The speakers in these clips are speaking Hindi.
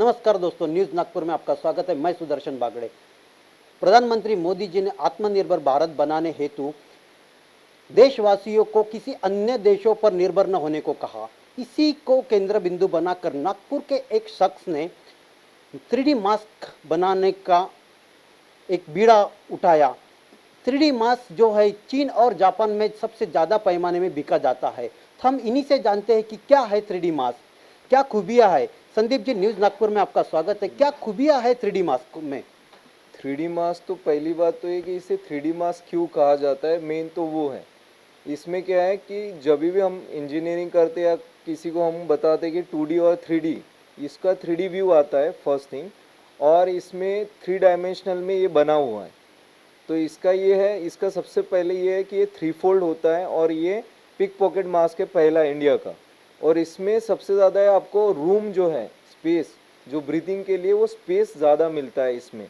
नमस्कार दोस्तों, न्यूज़ नागपुर में आपका स्वागत है। मैं सुदर्शन बागड़े। प्रधानमंत्री मोदी जी ने आत्मनिर्भर भारत बनाने हेतु देशवासियों को किसी अन्य देशों पर निर्भर न होने को कहा। इसी को केंद्र बिंदु बनाकर नागपुर के एक शख्स ने 3D मास्क बनाने का एक बीड़ा उठाया। 3D मास्क जो है चीन और जापान में सबसे ज़्यादा पैमाने में बिका जाता है। तो हम इन्हीं से जानते हैं कि क्या है 3D मास्क, क्या खूबियाँ है। संदीप जी, न्यूज़ नागपुर में आपका स्वागत है। क्या खूबियाँ है 3D मास्क में? 3D मास्क तो पहली बात तो ये कि इसे 3D मास्क क्यों कहा जाता है, मेन तो वो है। इसमें क्या है कि जब भी हम इंजीनियरिंग करते या किसी को हम बताते हैं कि 2D और 3D, इसका 3D व्यू आता है फर्स्ट थिंग, और इसमें 3 डायमेंशनल में ये बना हुआ है। तो इसका ये है, इसका सबसे पहले ये है कि ये 3 फोल्ड होता है और ये पिक पॉकेट मास्क है पहला इंडिया का। और इसमें सबसे ज़्यादा है आपको रूम जो है, स्पेस जो ब्रीथिंग के लिए, वो स्पेस ज़्यादा मिलता है इसमें।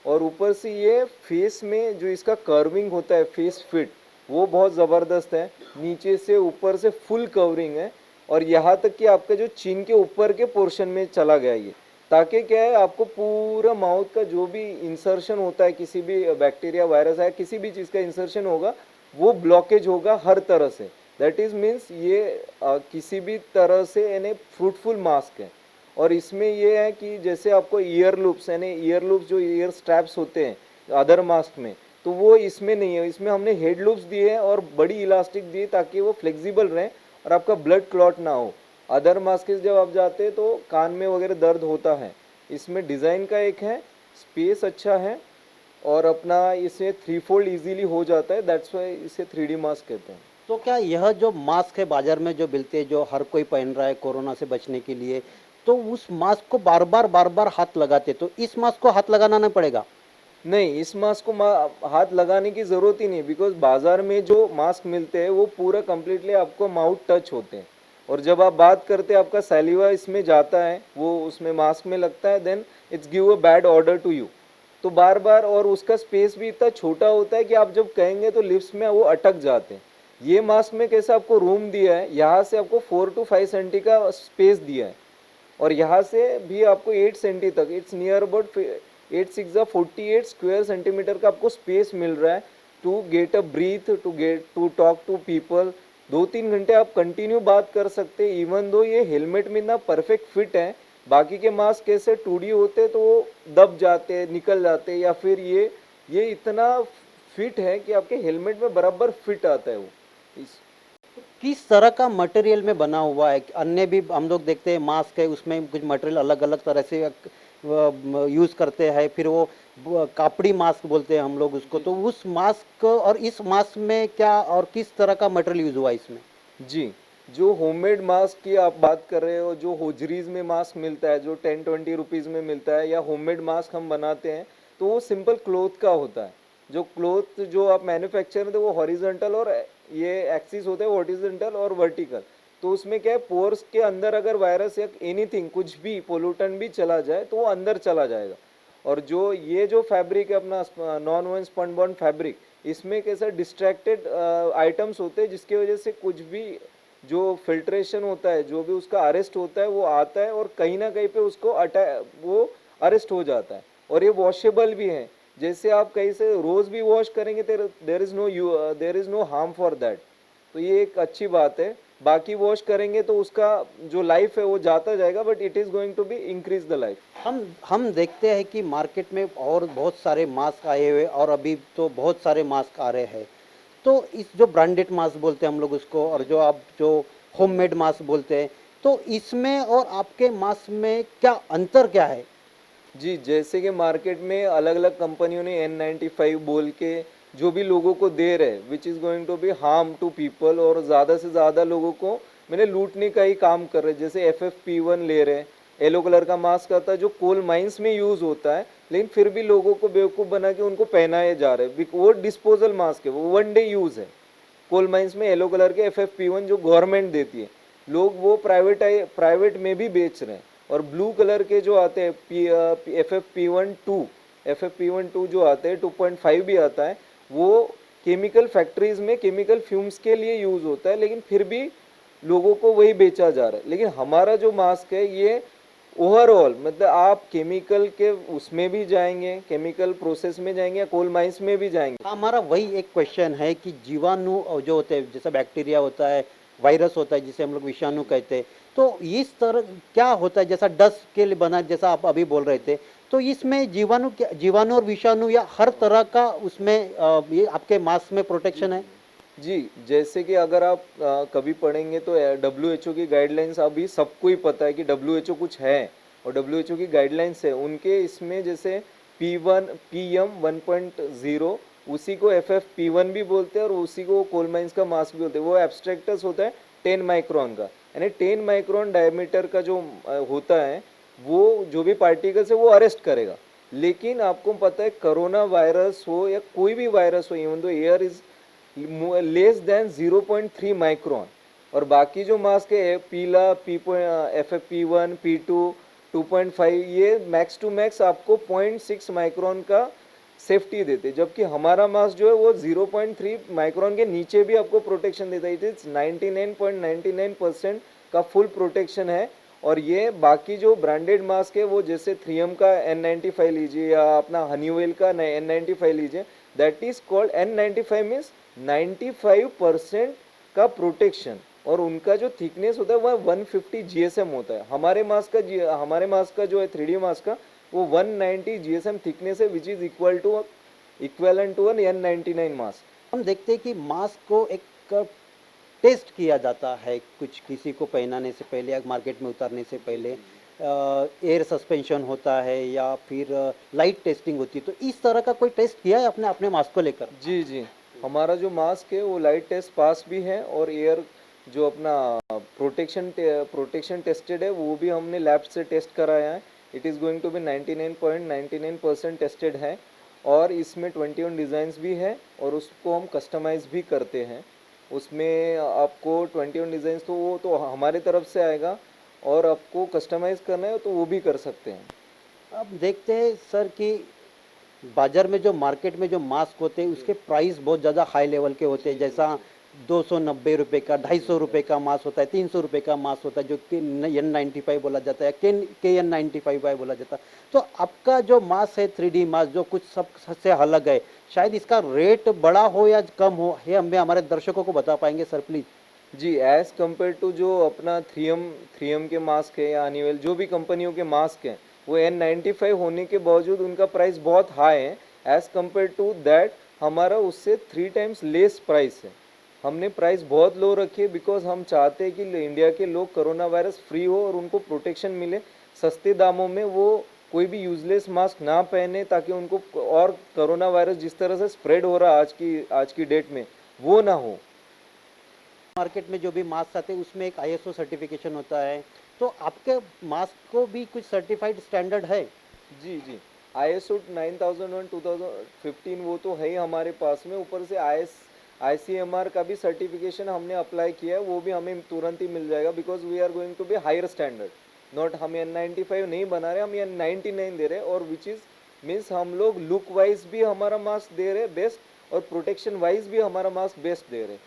और ऊपर से ये फेस में जो इसका कर्विंग होता है, फेस फिट, वो बहुत ज़बरदस्त है। नीचे से ऊपर से फुल कवरिंग है और यहाँ तक कि आपका जो चिन के ऊपर के पोर्शन में चला गया ये, ताकि क्या है आपको पूरा माउथ का जो भी इंसर्शन होता है, किसी भी बैक्टीरिया वायरस है, किसी भी चीज़ का इंसर्शन होगा, वो ब्लॉकेज होगा हर तरह से। दैट इज़ मीन्स ये किसी भी तरह से यानी फ्रूटफुल मास्क है। और इसमें ये है कि जैसे आपको ईयर लूप्स यानी ईयर लूप्स जो ईयर स्ट्रैप्स होते हैं अदर मास्क में, तो वो इसमें नहीं है। इसमें हमने हेड लूप्स दिए हैं और बड़ी इलास्टिक दी ताकि वो फ्लेक्सिबल रहें और आपका ब्लड क्लॉट ना हो। अदर मास्क जब आप जाते हैं तो कान में वगैरह दर्द होता है। इसमें डिज़ाइन का एक है, स्पेस अच्छा है और अपना इसे 3 फोल्ड ईजीली हो जाता है। दैट्स वाई इसे 3D मास्क कहते हैं। तो क्या यह जो मास्क है बाजार में जो मिलते हैं, जो हर कोई पहन रहा है कोरोना से बचने के लिए, तो उस मास्क को बार बार हाथ लगाते, तो इस मास्क को हाथ लगाना नहीं पड़ेगा? नहीं, इस मास्क को हाथ लगाने की ज़रूरत ही नहीं, बिकॉज बाज़ार में जो मास्क मिलते हैं वो पूरा कम्प्लीटली आपको माउथ टच होते हैं। और जब आप बात करते हैं आपका सैलिवा इसमें जाता है, वो उसमें मास्क में लगता है, then it's give a bad order to you. तो बार बार, और उसका स्पेस भी इतना छोटा होता है कि आप जब कहेंगे तो लिप्स में वो अटक जाते हैं। ये मास्क में कैसे आपको रूम दिया है, यहाँ से आपको 4 to 5 सेंटी का स्पेस दिया है और यहाँ से भी आपको 8 सेंटी तक, it's near about 8 6 48 square centimetre का आपको स्पेस मिल रहा है to get a breath, to talk to people. 2 3 घंटे आप कंटिन्यू बात कर सकते हैं, इवन दो ये हेलमेट में ना परफेक्ट फिट है। बाकी के मास्क कैसे 2D होते तो वो दब जाते, निकल जाते, या फिर ये इतना फिट है कि आपके हेलमेट में बराबर फिट आता है वो। इस किस तरह का मटेरियल में बना हुआ है? अन्य भी हम लोग देखते हैं मास्क है, उसमें कुछ मटेरियल अलग अलग तरह से यूज़ करते हैं, फिर वो कापड़ी मास्क बोलते हैं हम लोग उसको। तो उस मास्क और इस मास्क में क्या और किस तरह का मटेरियल यूज़ हुआ इसमें? जी, जो होममेड मास्क की आप बात कर रहे हो, जो होजरीज में मास्क मिलता है, जो 10 20 रुपीज़ में मिलता है, या होममेड मास्क हम बनाते हैं, तो वो सिंपल क्लोथ का होता है। जो क्लोथ जो आप मैन्युफैक्चर करते हैं वो हॉरिजॉन्टल और ये एक्सिस होते हैं, हॉरिजॉन्टल और वर्टिकल। तो उसमें क्या है, पोर्स के अंदर अगर वायरस या एनीथिंग, कुछ भी पोल्यूटेंट भी चला जाए तो वो अंदर चला जाएगा। और जो ये जो फैब्रिक है अपना non woven spunbond fabric, इसमें कैसा डिस्ट्रैक्टेड आइटम्स होते हैं जिसकी वजह से कुछ भी जो फिल्ट्रेशन होता है, जो भी उसका अरेस्ट होता है, वो आता है और कहीं ना कहीं पे उसको वो अरेस्ट हो जाता है। और ये वॉशेबल भी है, जैसे आप कहीं से रोज़ भी वॉश करेंगे, there is no harm for that. तो ये एक अच्छी बात है। बाकी वॉश करेंगे तो उसका जो लाइफ है वो जाता जाएगा, but it is going to be increase the life. हम देखते हैं कि मार्केट में और बहुत सारे मास्क आए हुए, और अभी तो बहुत सारे मास्क आ रहे हैं। तो इस जो ब्रांडेड मास्क बोलते हैं हम लोग उसको, और जो आप जो होममेड मास्क बोलते हैं, तो इसमें और आपके मास्क में क्या अंतर क्या है? जी, जैसे कि मार्केट में अलग अलग कंपनियों ने N95 बोल के जो भी लोगों को दे रहे, which is going to be harm to people, और ज़्यादा से ज़्यादा लोगों को मैंने लूटने का ही काम कर रहे। जैसे FFP1 ले रहे, येलो कलर का मास्क आता है जो कोल माइंस में यूज़ होता है, लेकिन फिर भी लोगों को बेवकूफ़ बना के उनको पहनाए जा रहे। वो डिस्पोजल मास्क है, वो 1 डे यूज़ है। कोल माइंस में येलो कलर के FFP1 जो गवर्नमेंट देती है, लोग वो प्राइवेट में भी बेच रहे हैं। और ब्लू कलर के जो आते हैं FFP1 2 जो आते हैं, 2.5 भी आता है, वो केमिकल फैक्ट्रीज में केमिकल फ्यूम्स के लिए यूज़ होता है, लेकिन फिर भी लोगों को वही बेचा जा रहा है। लेकिन हमारा जो मास्क है ये ओवरऑल मतलब आप केमिकल के उसमें भी जाएंगे, केमिकल प्रोसेस में जाएंगे या कोल माइंस में भी जाएंगे। हमारा वही एक क्वेश्चन है कि जीवाणु जो होते हैं, जैसे बैक्टीरिया होता है, वायरस होता है जिसे हम लोग विषाणु कहते हैं, तो इस तरह क्या होता है, जैसा डस्ट के लिए बना, जैसा आप अभी बोल रहे थे, तो इसमें जीवाणु और विषाणु या हर तरह का उसमें ये आपके मास्क में प्रोटेक्शन है? जी, जैसे कि अगर आप कभी पढ़ेंगे तो WHO की गाइडलाइंस अभी सबको ही पता है कि WHO कुछ है और WHO की गाइडलाइंस है उनके, इसमें जैसे PM 1.0 उसी को FFP1 भी बोलते हैं और उसी को कोल माइंस का मास्क भी बोलते हैं। वो एब्स्ट्रैक्टस होता है 10 माइक्रोन का, यानी 10 माइक्रोन डायमीटर का जो होता है वो जो भी पार्टिकल्स है वो अरेस्ट करेगा। लेकिन आपको पता है कोरोना वायरस हो या कोई भी वायरस हो, even though air is less than 0.3 micron, और बाकी जो मास्क है पीला FFP1 P2 2.5 ये मैक्स टू मैक्स आपको 0.6 माइक्रोन का सेफ्टी देते, जबकि हमारा मास्क जो है वो 0.3 माइक्रोन के नीचे भी आपको प्रोटेक्शन देता है। इट इज 99.99% का फुल प्रोटेक्शन है। और ये बाकी जो ब्रांडेड मास्क है वो जैसे 3M का N95 लीजिए या अपना हनीवेल का N95 लीजिए, that is called N95 means 95% का प्रोटेक्शन, और उनका जो थिकनेस होता है वह 150 GSM होता है। हमारे मास्क का जो है 3D मास्क का वो 190 GSM थिकनेस है, which is equivalent to an N99 mask. हम देखते हैं कि मास्क को एक टेस्ट किया जाता है, कुछ किसी को पहनाने से पहले या मार्केट में उतारने से पहले एयर सस्पेंशन होता है या फिर लाइट टेस्टिंग होती है, तो इस तरह का कोई टेस्ट किया है आपने अपने मास्क को लेकर? जी जी, हमारा जो मास्क है वो लाइट टेस्ट पास भी है, और एयर जो अपना प्रोटेक्शन टेस्टेड है वो भी हमने लैब से टेस्ट कराया है। It is going to be 99.99% tested है, और इसमें 21 डिज़ाइंस भी है और उसको हम कस्टमाइज़ भी करते हैं। उसमें आपको 21 डिज़ाइंस तो वो तो हमारे तरफ से आएगा, और आपको कस्टमाइज़ करना है तो वो भी कर सकते हैं। अब देखते हैं सर कि बाजार में जो मार्केट में जो मास्क होते हैं उसके प्राइस बहुत ज़्यादा हाई लेवल के होते हैं, जैसा 290 रुपये का, 250 रुपये का मास्क होता है, 300 रुपये का मास्क होता है जो कि N95 बोला जाता है, KN95 बोला जाता है। तो आपका जो मास्क है 3D मास्क, जो कुछ सबसे अलग है, शायद इसका रेट बड़ा हो या कम हो, ये हमें हमारे दर्शकों को बता पाएंगे सर प्लीज़? जी, एज़ कम्पेयर टू जो अपना 3M के मास्क है या हनीवेल जो भी कंपनियों के मास्क हैं, वो N95 होने के बावजूद उनका प्राइस बहुत हाई है। एज़ कम्पेयर टू दैट हमारा उससे 3 टाइम्स लेस प्राइस है। हमने प्राइस बहुत लो रखी है बिकॉज हम चाहते हैं कि इंडिया के लोग कोरोना वायरस फ्री हो और उनको प्रोटेक्शन मिले सस्ते दामों में, वो कोई भी यूजलेस मास्क ना पहने, ताकि उनको और कोरोना वायरस जिस तरह से स्प्रेड हो रहा है आज की डेट में वो ना हो। मार्केट में जो भी मास्क आते हैं उसमें एक ISO सर्टिफिकेशन होता है, तो आपके मास्क को भी कुछ सर्टिफाइड स्टैंडर्ड है? जी जी, ISO 9001 2015 वो तो है ही हमारे पास में, ऊपर से ICMR का भी सर्टिफिकेशन हमने अप्लाई किया है, वो भी हमें तुरंत ही मिल जाएगा because we are going to be higher standard. Not हम N95 नहीं बना रहे, हम N99 दे रहे हैं, और विच इज़ मीन्स हम लोग लुक वाइज भी हमारा मास्क दे रहे हैं बेस्ट, और प्रोटेक्शन वाइज भी हमारा मास्क बेस्ट दे रहे हैं।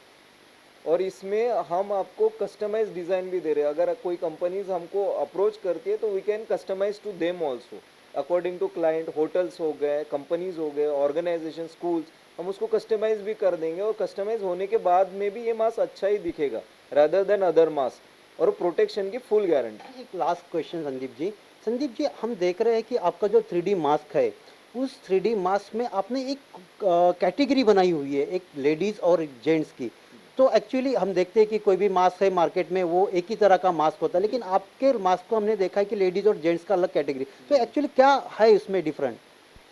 और इसमें हम आपको कस्टमाइज डिज़ाइन भी दे रहे हैं। अगर कोई कंपनीज हमको अप्रोच करती है तो we can customise to them also according to client. Hotels हो गए, कंपनीज हो गए, ऑर्गेनाइजेशन, स्कूल्स, हम उसको कस्टमाइज भी कर देंगे, और कस्टमाइज होने के बाद में भी ये मास्क अच्छा ही दिखेगा रादर देन अदर मास्क, और प्रोटेक्शन की फुल गारंटी। एक लास्ट क्वेश्चन संदीप जी, हम देख रहे हैं कि आपका जो 3D मास्क है, उस 3D मास्क में आपने एक कैटेगरी बनाई हुई है, एक लेडीज़ और एक जेंट्स की। तो एक्चुअली हम देखते हैं कि कोई भी मास्क है मार्केट में वो एक ही तरह का मास्क होता है, लेकिन आपके मास्क को हमने देखा है कि लेडीज़ और जेंट्स का अलग कैटेगरी, तो एक्चुअली क्या है उसमें डिफरेंट?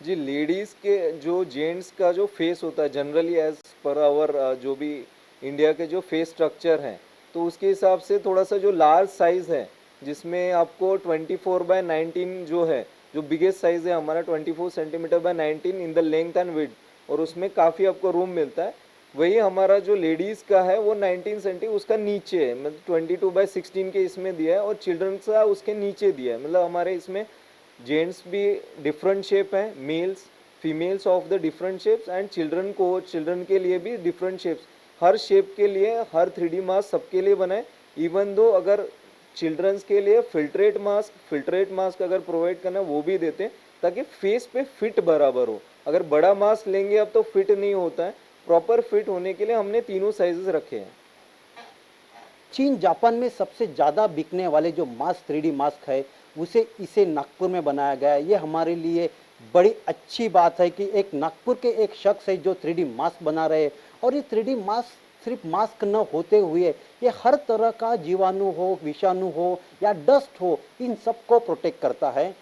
जी, लेडीज़ के जो जेंट्स का जो फेस होता है जनरली एज पर आवर जो भी इंडिया के जो फेस स्ट्रक्चर हैं, तो उसके हिसाब से थोड़ा सा जो लार्ज साइज़ है जिसमें आपको 24/19 जो है, जो बिगेस्ट साइज़ है हमारा 24 centimetre bye 19 in the length and width, और उसमें काफ़ी आपको रूम मिलता है। वही हमारा जो लेडीज़ का है वो 19 सेंटी उसका नीचे है, मतलब 22/16 के इसमें दिया है, और चिल्ड्रंस का उसके नीचे दिया है। मतलब हमारे इसमें जेंट्स भी डिफरेंट शेप हैं, mails females of the different shapes, and children के लिए भी डिफरेंट शेप्स। हर शेप के लिए हर 3D मास्क सबके लिए बनाए। इवन दो अगर चिल्ड्रंस के लिए फिल्ट्रेट मास्क अगर प्रोवाइड करना है वो भी देते हैं, ताकि फेस पे फिट बराबर हो। अगर बड़ा मास्क लेंगे अब तो फिट नहीं होता है, प्रॉपर फिट होने के लिए हमने तीनों साइजेस रखे हैं। चीन जापान में सबसे ज़्यादा बिकने वाले जो मास्क 3D मास्क है उसे इसे नागपुर में बनाया गया है। ये हमारे लिए बड़ी अच्छी बात है कि एक नागपुर के एक शख्स है जो 3D मास्क बना रहे हैं। और ये 3D मास्क सिर्फ मास्क न होते हुए ये हर तरह का जीवाणु हो, विषाणु हो या डस्ट हो, इन सबको प्रोटेक्ट करता है।